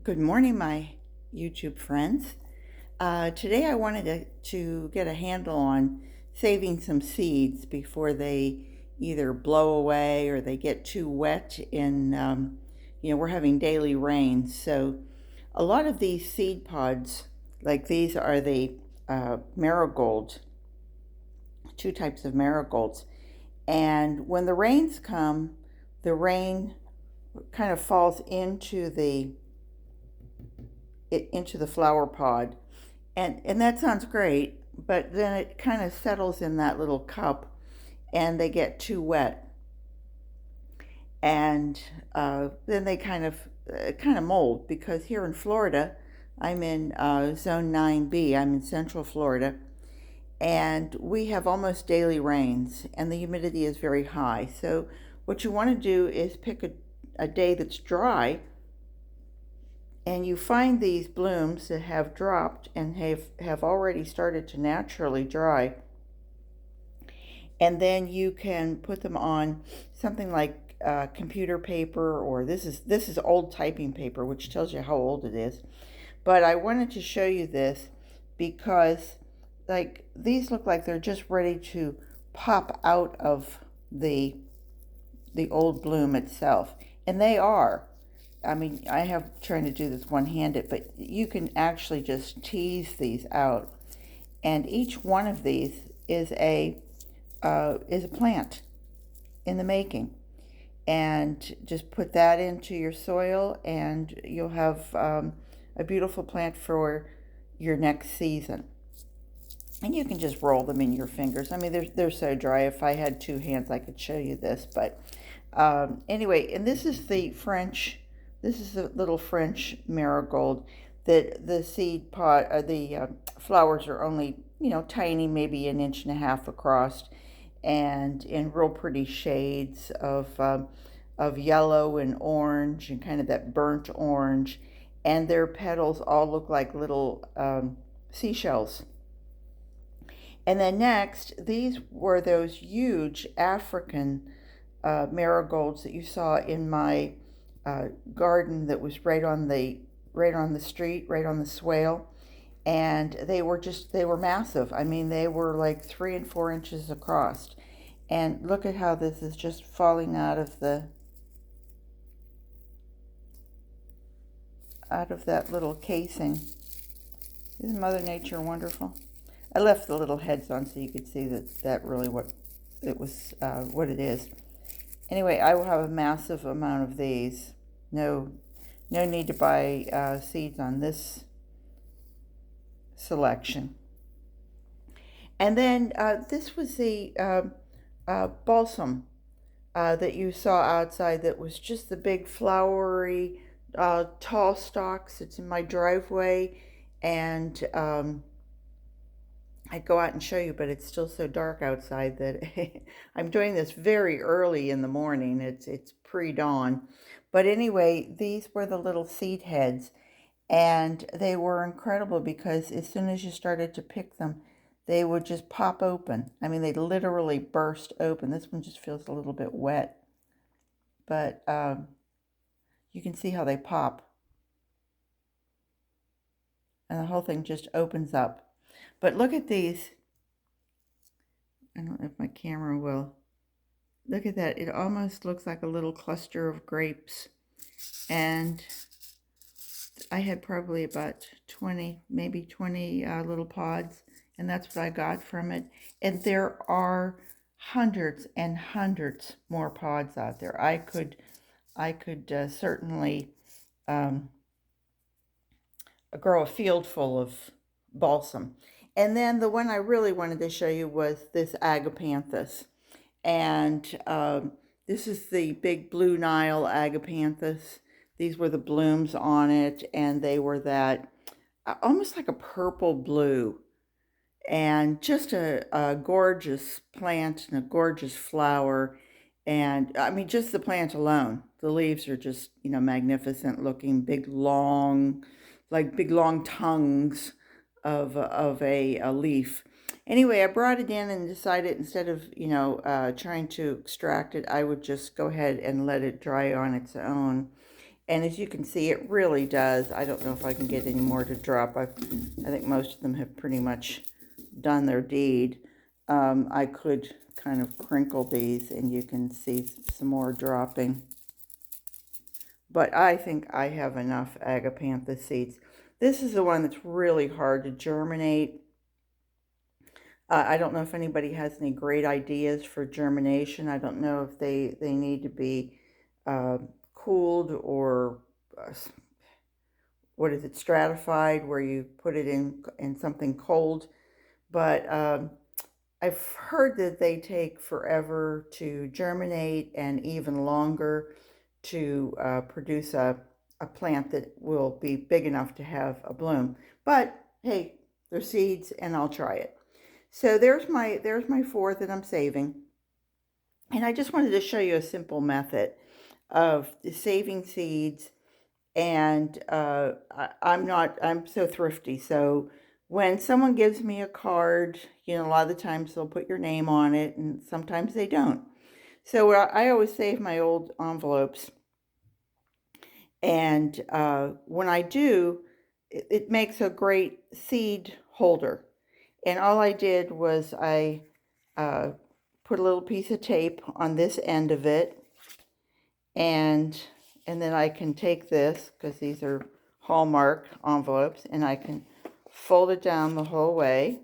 Good morning, my YouTube friends. Today I wanted to get a handle on saving some seeds before they either blow away or they get too wet we're having daily rains. So a lot of these seed pods, like these are the marigold, two types of marigolds. And when the rains come, the rain kind of falls into the flower pod. And that sounds great, but then it kind of settles in that little cup and they get too wet. And then they kind of mold, because here in Florida, I'm in zone 9B. I'm in central Florida, and we have almost daily rains and the humidity is very high. So what you want to do is pick a day that's dry, and you find these blooms that have dropped and have already started to naturally dry, and then you can put them on something like computer paper, or this is old typing paper, which tells you how old it is. But I wanted to show you this because, like, these look like they're just ready to pop out of the old bloom itself, and they are. I mean, I have trying to do this one-handed, but you can actually just tease these out, and each one of these is a plant in the making. And just put that into your soil, and you'll have a beautiful plant for your next season. And you can just roll them in your fingers. I mean, they're so dry. If I had two hands, I could show you this. But anyway, and this is the French. This is a little French marigold. That the seed pod, the flowers are only tiny, maybe an inch and a half across, and in real pretty shades of yellow and orange and kind of that burnt orange, and their petals all look like little seashells. And then next, these were those huge African marigolds that you saw in my garden that was right on the street, right on the swale. And they were massive. I mean, they were like 3 and 4 inches across. And look at how this is just falling out of that little casing. Isn't Mother Nature wonderful? I left the little heads on so you could see that really what it was, what it is. Anyway, I will have a massive amount of these. No, no need to buy seeds on this selection. And then this was the balsam that you saw outside, that was just the big flowery tall stalks. It's in my driveway, and I'd go out and show you, but it's still so dark outside that I'm doing this very early in the morning. It's pre-dawn. But anyway, these were the little seed heads, and they were incredible because as soon as you started to pick them, they would just pop open. I mean, they literally burst open. This one just feels a little bit wet, but you can see how they pop, and the whole thing just opens up. But look at these. I don't know if my camera will. Look at that. It almost looks like a little cluster of grapes. And I had probably about 20, maybe 20 little pods, and that's what I got from it. And there are hundreds and hundreds more pods out there. I could certainly grow a field full of balsam. And then the one I really wanted to show you was this agapanthus. And this is the big blue Nile agapanthus. These were the blooms on it, and they were that almost like a purple blue, and just a gorgeous plant and a gorgeous flower. And I mean, just the plant alone, the leaves are just magnificent looking, big long, like big long tongues of a leaf. Anyway, I brought it in and decided, instead of trying to extract it, I would just go ahead and let it dry on its own. And as you can see, it really does. I don't know if I can get any more to drop. I think most of them have pretty much done their deed. I could kind of crinkle these and you can see some more dropping. But I think I have enough Agapanthus seeds. This is the one that's really hard to germinate. I don't know if anybody has any great ideas for germination. I don't know if they need to be cooled or what is it, stratified, where you put it in something cold. But I've heard that they take forever to germinate and even longer to produce a plant that will be big enough to have a bloom. But hey, they're seeds and I'll try it. So there's my 4 that I'm saving. And I just wanted to show you a simple method of saving seeds. And I'm so thrifty. So when someone gives me a card, a lot of the times they'll put your name on it and sometimes they don't. So I always save my old envelopes. And when I do, it makes a great seed holder. And all I did was I put a little piece of tape on this end of it, and then I can take this, because these are Hallmark envelopes, and I can fold it down the whole way,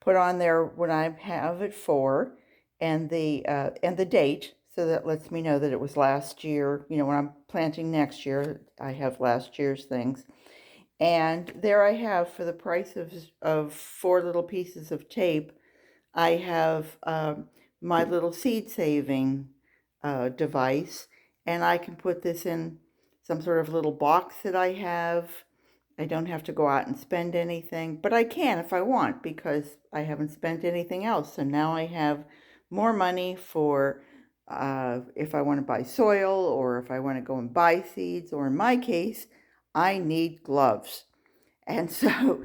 put on there what I have it for, and the date, so that lets me know that it was last year. When I'm planting next year, I have last year's things. And there I have, for the price of 4 little pieces of tape, I have my little seed saving device, and I can put this in some sort of little box that I have. I don't have to go out and spend anything, but I can if I want, because I haven't spent anything else. So now I have more money for if I want to buy soil, or if I want to go and buy seeds, or in my case, I need gloves. And so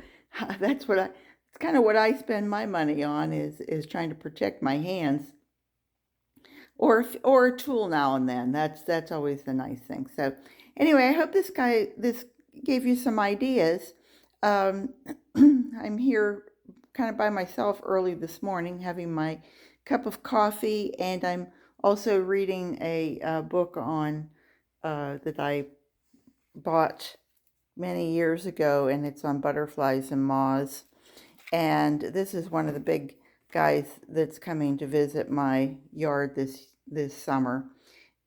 that's it's kind of what I spend my money on, is trying to protect my hands, or a tool now and then. That's always the nice thing. So anyway, I hope this gave you some ideas. I'm here kind of by myself early this morning, having my cup of coffee, and I'm also reading a book on that I bought many years ago, and it's on butterflies and moths. And this is one of the big guys that's coming to visit my yard this summer,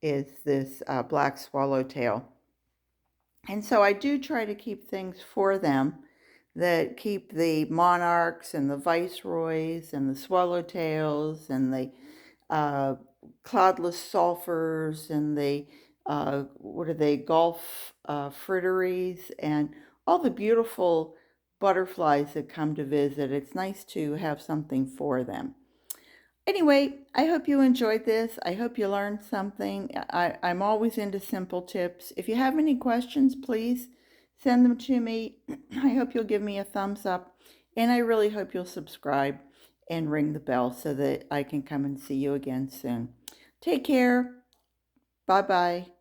is this black swallowtail. And so I do try to keep things for them that keep the monarchs and the viceroys and the swallowtails and the cloudless sulfurs and the Gulf fritillaries, and all the beautiful butterflies that come to visit. It's nice to have something for them. Anyway, I hope you enjoyed this. I hope you learned something. I'm always into simple tips. If you have any questions, please send them to me. I hope you'll give me a thumbs up, and I really hope you'll subscribe and ring the bell so that I can come and see you again soon. Take care. Bye-bye.